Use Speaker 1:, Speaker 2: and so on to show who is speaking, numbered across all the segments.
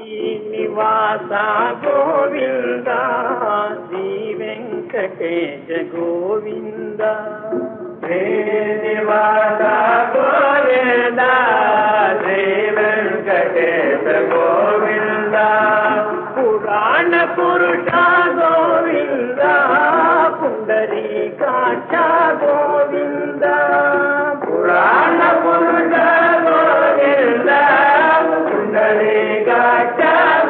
Speaker 1: శ్రీనివాస గోవింద శ్రీ వెంకటేశ గోవింద శ్రీనివాస గోవింద శ్రీ వెంకటేశ గోవింద పురాణ పురుష గోవింద పుండరీకాక్ష గోవింద పురాణ పురుష గోవింద పుండరీకాక్ష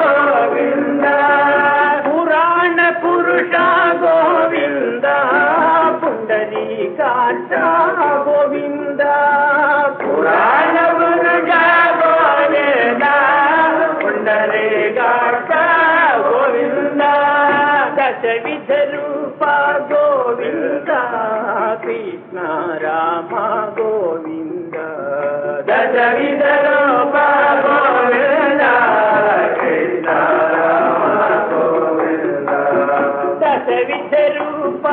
Speaker 1: గోవింద పురాణ పురుష గోవింద పుండరీకాక్ష గోవింద పురాణ పురుష గోవింద పుండరీకాక్ష గోవింద దశవిధ రూప గోవింద కృష్ణ రామ గోవింద దశవిధ రూప గోవింద కృష్ణ రామ గోవింద దశవిధ రూప